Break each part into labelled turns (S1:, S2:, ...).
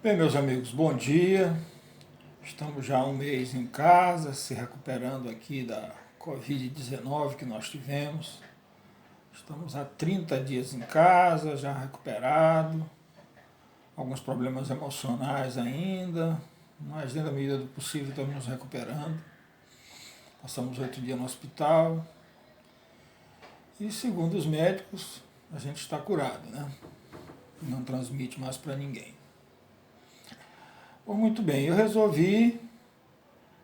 S1: Bem, meus amigos, bom dia. Estamos já há um mês em casa, se recuperando aqui da Covid-19 que nós tivemos. Estamos há 30 dias em casa, já recuperado. Alguns problemas emocionais ainda, mas dentro da medida do possível estamos nos recuperando. Passamos 8 dias no hospital e, segundo os médicos, a gente está curado, né? Não transmite mais para ninguém. Bom, muito bem, eu resolvi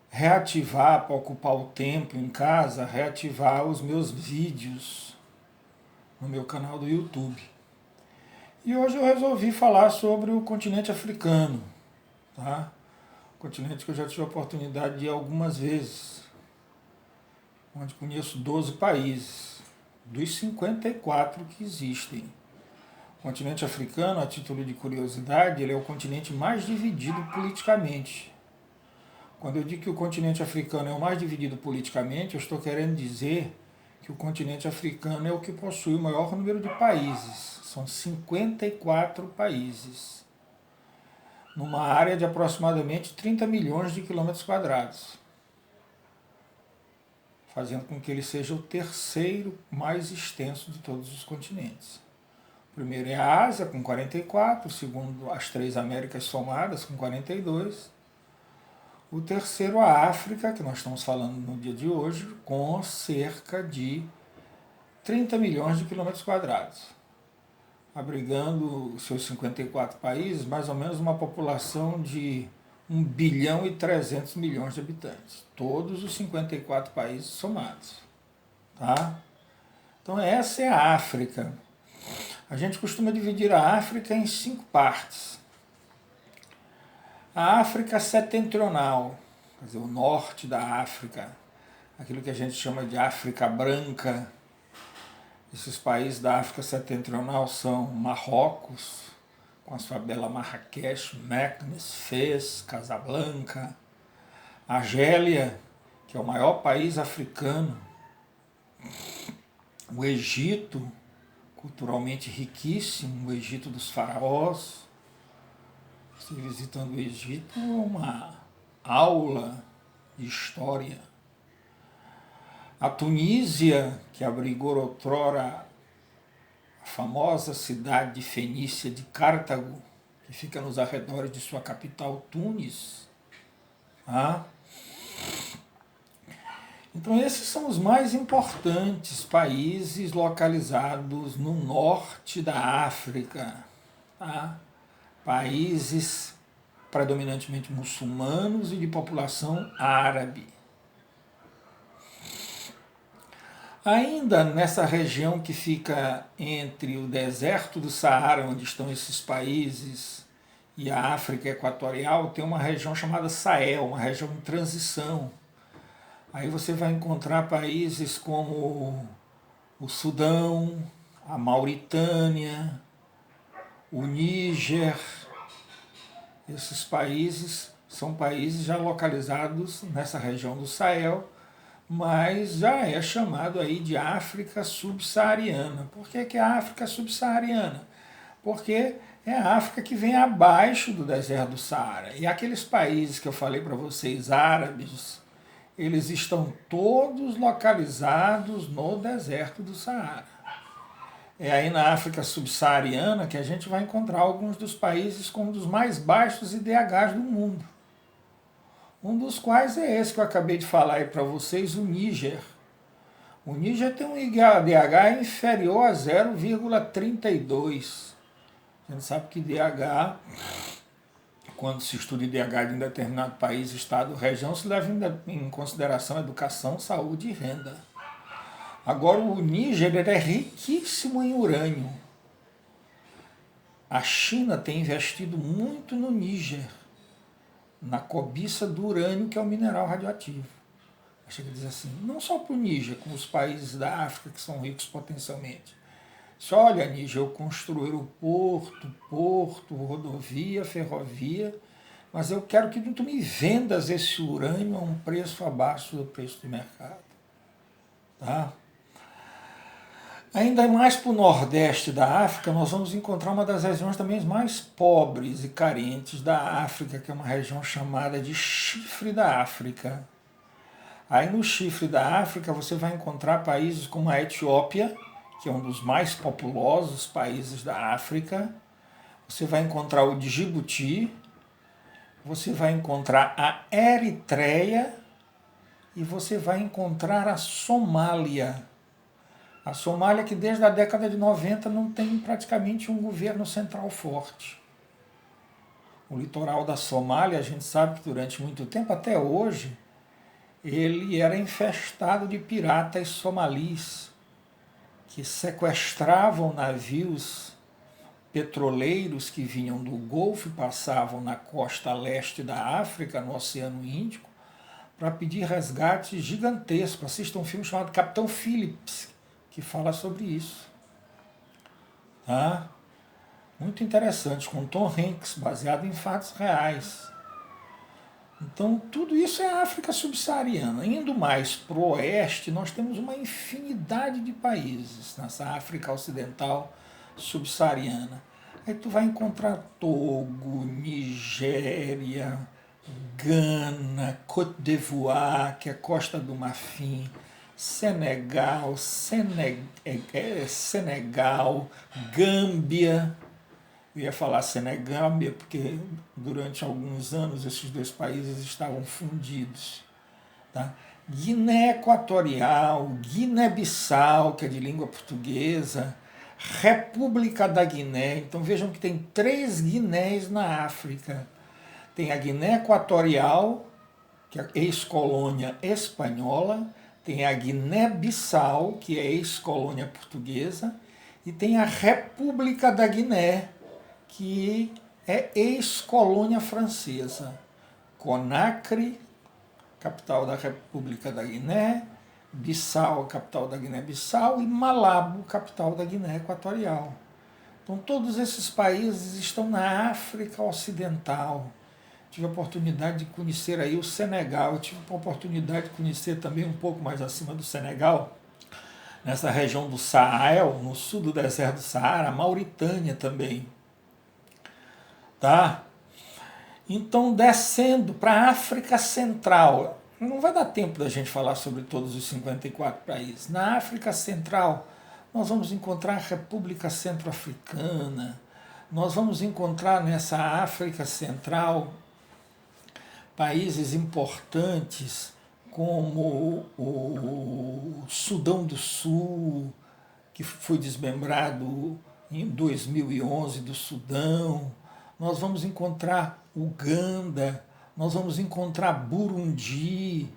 S1: reativar, para ocupar o tempo em casa, reativar os meus vídeos no meu canal do YouTube. E hoje eu resolvi falar sobre o continente africano, tá? Continente que eu já tive a oportunidade de ir algumas vezes, onde conheço 12 países, dos 54 que existem. O continente africano, a título de curiosidade, ele é o continente mais dividido politicamente. Quando eu digo que o continente africano é o mais dividido politicamente, eu estou querendo dizer que o continente africano é o que possui o maior número de países. São 54 países, numa área de aproximadamente 30 milhões de quilômetros quadrados, fazendo com que ele seja o terceiro mais extenso de todos os continentes. O primeiro é a Ásia, com 44, o segundo as três Américas somadas, com 42. O terceiro, a África, que nós estamos falando no dia de hoje, com cerca de 30 milhões de quilômetros quadrados, abrigando os seus 54 países, mais ou menos uma população de 1 bilhão e 300 milhões de habitantes. Todos os 54 países somados. Tá? Então essa é a África. A gente costuma dividir a África em 5 partes. A África setentrional, quer dizer, o norte da África, aquilo que a gente chama de África Branca. Esses países da África setentrional são Marrocos, com a sua bela Marrakech, Meknes, Fez, Casablanca, Argélia, que é o maior país africano, o Egito, culturalmente riquíssimo, o Egito dos faraós. Você visitando o Egito é uma aula de história. A Tunísia, que abrigou outrora a famosa cidade de Fenícia de Cartago, que fica nos arredores de sua capital, Tunis. Tá? Então esses são os mais importantes países localizados no norte da África. Tá? Países predominantemente muçulmanos e de população árabe. Ainda nessa região que fica entre o deserto do Saara, onde estão esses países, e a África Equatorial, tem uma região chamada Sahel, uma região em transição. Aí você vai encontrar países como o Sudão, a Mauritânia, o Níger. Esses países são países já localizados nessa região do Sahel, mas já é chamado aí de África subsaariana. Por que é a África subsaariana? Porque é a África que vem abaixo do deserto do Saara. E aqueles países que eu falei para vocês, árabes, eles estão todos localizados no deserto do Saara. É aí na África subsaariana que a gente vai encontrar alguns dos países com um dos mais baixos IDHs do mundo. Um dos quais é esse que eu acabei de falar aí para vocês, o Níger. O Níger tem um IDH inferior a 0,32. A gente sabe que IDH, quando se estuda IDH de um determinado país, estado, região, se leva em consideração educação, saúde e renda. Agora o Níger é riquíssimo em urânio. A China tem investido muito no Níger, na cobiça do urânio, que é o mineral radioativo. Chega a dizer assim, não só para o Níger, como os países da África que são ricos potencialmente. Só olha, Níger, eu construir o porto, rodovia, ferrovia, mas eu quero que tu me vendas esse urânio a um preço abaixo do preço do mercado. Tá? Ainda mais para o nordeste da África, nós vamos encontrar uma das regiões também mais pobres e carentes da África, que é uma região chamada de Chifre da África. Aí no Chifre da África você vai encontrar países como a Etiópia, que é um dos mais populosos países da África. Você vai encontrar o Djibouti, você vai encontrar a Eritreia e você vai encontrar a Somália. A Somália que desde a década de 90 não tem praticamente um governo central forte. O litoral da Somália, a gente sabe que durante muito tempo, até hoje, ele era infestado de piratas somalis que sequestravam navios petroleiros que vinham do Golfo e passavam na costa leste da África, no Oceano Índico, para pedir resgates gigantescos. Assista um filme chamado Capitão Phillips, que fala sobre isso. Tá? Muito interessante, com Tom Hanks, baseado em fatos reais. Então, tudo isso é a África subsaariana. Indo mais para o oeste, nós temos uma infinidade de países nessa África ocidental subsaariana. Aí tu vai encontrar Togo, Nigéria, Gana, Côte d'Ivoire, que é Costa do Marfim, Senegal, Gâmbia. Eu ia falar Senegâmbia porque durante alguns anos esses dois países estavam fundidos. Tá? Guiné Equatorial, Guiné-Bissau, que é de língua portuguesa, República da Guiné. Então vejam que tem 3 Guinés na África. Tem a Guiné Equatorial, que é ex-colônia espanhola, tem a Guiné-Bissau, que é ex-colônia portuguesa, e tem a República da Guiné, que é ex-colônia francesa. Conakry, capital da República da Guiné, Bissau, capital da Guiné-Bissau, e Malabo, capital da Guiné Equatorial. Então todos esses países estão na África Ocidental. Tive a oportunidade de conhecer aí o Senegal, eu tive a oportunidade de conhecer também um pouco mais acima do Senegal, nessa região do Sahel, no sul do deserto do Saara, a Mauritânia também. Tá? Então, descendo para a África Central, não vai dar tempo da gente falar sobre todos os 54 países. Na África Central, nós vamos encontrar a República Centro-Africana, nós vamos encontrar nessa África Central países importantes como o Sudão do Sul, que foi desmembrado em 2011 do Sudão. Nós vamos encontrar Uganda, nós vamos encontrar Burundi,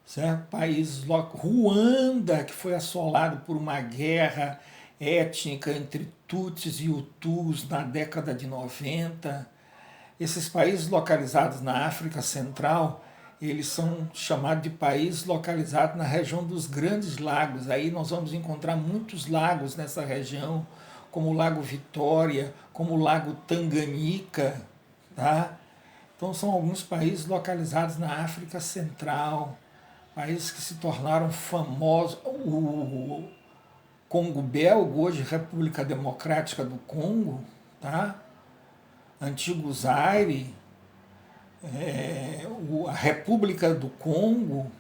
S1: certo? Países Ruanda, que foi assolado por uma guerra étnica entre Tutsis e Hutus na década de 90. Esses países localizados na África Central, eles são chamados de países localizados na região dos Grandes Lagos. Aí nós vamos encontrar muitos lagos nessa região, como o Lago Vitória, como o Lago Tanganica. Tá? Então são alguns países localizados na África Central, países que se tornaram famosos. O Congo Belga, hoje República Democrática do Congo, tá? Antigo Zaire, a República do Congo,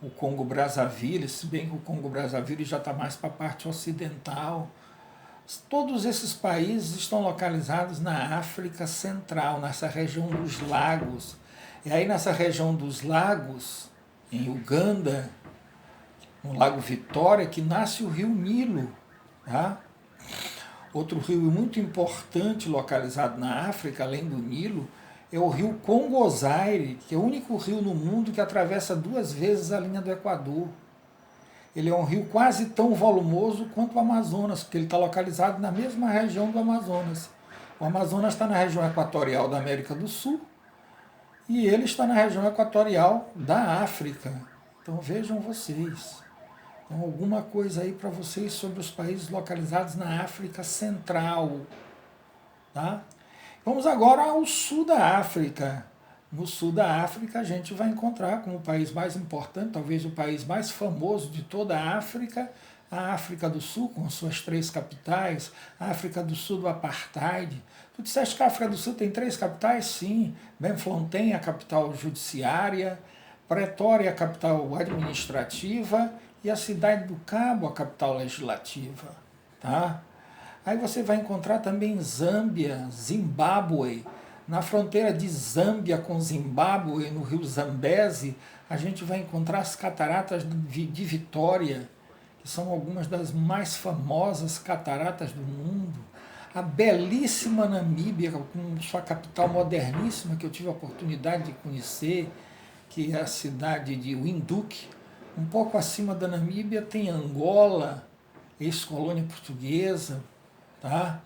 S1: o Congo Brazzaville, se bem que o Congo Brazzaville já está mais para a parte ocidental. Todos esses países estão localizados na África Central, nessa região dos lagos. E aí nessa região dos lagos, em Uganda, no Lago Vitória, que nasce o rio Nilo. Tá? Outro rio muito importante localizado na África, além do Nilo, é o rio Congo Zaire, que é o único rio no mundo que atravessa 2 vezes a linha do Equador. Ele é um rio quase tão volumoso quanto o Amazonas, porque ele está localizado na mesma região do Amazonas. O Amazonas está na região equatorial da América do Sul e ele está na região equatorial da África. Então vejam vocês. Então, alguma coisa aí para vocês sobre os países localizados na África Central. Tá? Vamos agora ao sul da África. No sul da África a gente vai encontrar como o país mais importante, talvez o país mais famoso de toda a África, a África do Sul com suas 3 capitais, a África do Sul do apartheid. Tu disseste que a África do Sul tem 3 capitais? Sim. Bloemfontein, a capital judiciária, Pretória, a capital administrativa, e a Cidade do Cabo, a capital legislativa. Tá? Aí você vai encontrar também Zâmbia, Zimbábue. Na fronteira de Zâmbia com Zimbábue, no rio Zambeze, a gente vai encontrar as cataratas de Vitória, que são algumas das mais famosas cataratas do mundo. A belíssima Namíbia, com sua capital moderníssima, que eu tive a oportunidade de conhecer, que é a cidade de Windhoek. Um pouco acima da Namíbia tem Angola, ex-colônia portuguesa. Tá?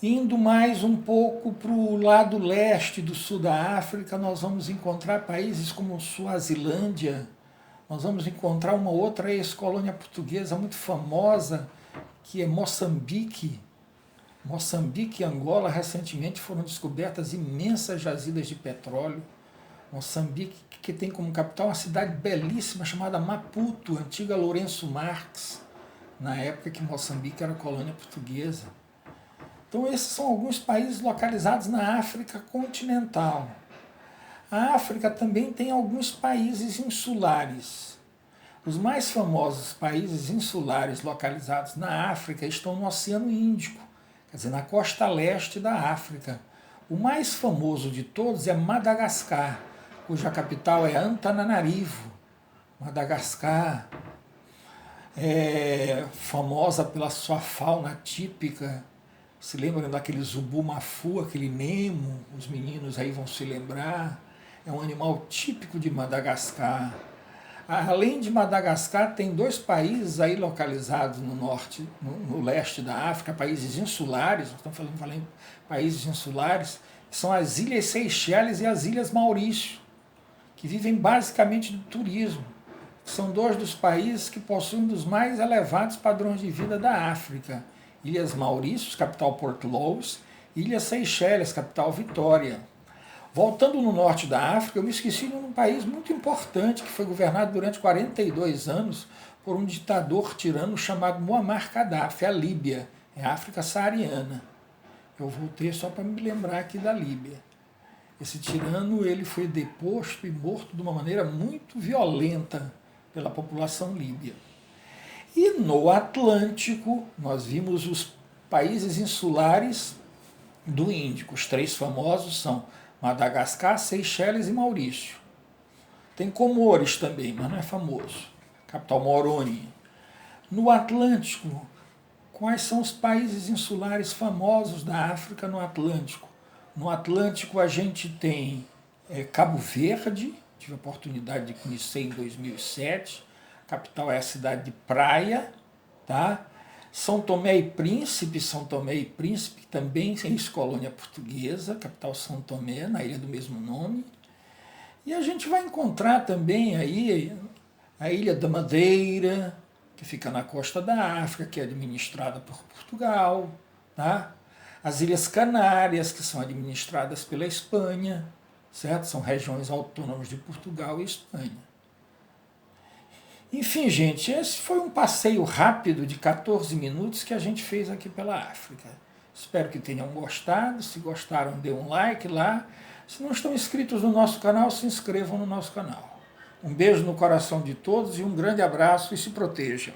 S1: Indo mais um pouco para o lado leste do sul da África, nós vamos encontrar países como Suazilândia, nós vamos encontrar uma outra ex-colônia portuguesa muito famosa, que é Moçambique. Moçambique e Angola recentemente foram descobertas imensas jazidas de petróleo. Moçambique, que tem como capital uma cidade belíssima chamada Maputo, antiga Lourenço Marques, na época que Moçambique era colônia portuguesa. Então esses são alguns países localizados na África continental. A África também tem alguns países insulares. Os mais famosos países insulares localizados na África estão no Oceano Índico, quer dizer, na costa leste da África. O mais famoso de todos é Madagascar, cuja capital é Antananarivo. Madagascar é famosa pela sua fauna típica. Se lembram daquele zubu-mafu, aquele Nemo? Os meninos aí vão se lembrar. É um animal típico de Madagascar. Além de Madagascar, tem 2 países aí localizados no norte, no leste da África, países insulares, nós estamos falando em países insulares, que são as Ilhas Seychelles e as Ilhas Maurício, que vivem basicamente do turismo. São 2 dos países que possuem um dos mais elevados padrões de vida da África. Ilhas Maurício, capital Port Louis, e Ilhas Seychelles, capital Vitória. Voltando no norte da África, eu me esqueci de um país muito importante que foi governado durante 42 anos por um ditador tirano chamado Muammar Gaddafi, a Líbia, é a África saariana. Eu voltei só para me lembrar aqui da Líbia. Esse tirano ele foi deposto e morto de uma maneira muito violenta pela população líbia. E no Atlântico, nós vimos os países insulares do Índico. Os 3 famosos são Madagascar, Seychelles e Maurício. Tem Comores também, mas não é famoso. Capital Moroni. No Atlântico, quais são os países insulares famosos da África no Atlântico? No Atlântico a gente tem Cabo Verde, tive a oportunidade de conhecer em 2007. A capital é a cidade de Praia, tá? São Tomé e Príncipe, também é ex-colônia portuguesa, capital São Tomé, na ilha do mesmo nome. E a gente vai encontrar também aí a Ilha da Madeira, que fica na costa da África, que é administrada por Portugal, tá? As Ilhas Canárias, que são administradas pela Espanha, certo? São regiões autônomas de Portugal e Espanha. Enfim, gente, esse foi um passeio rápido de 14 minutos que a gente fez aqui pela África. Espero que tenham gostado. Se gostaram, dê um like lá. Se não estão inscritos no nosso canal, se inscrevam no nosso canal. Um beijo no coração de todos e um grande abraço e se protejam.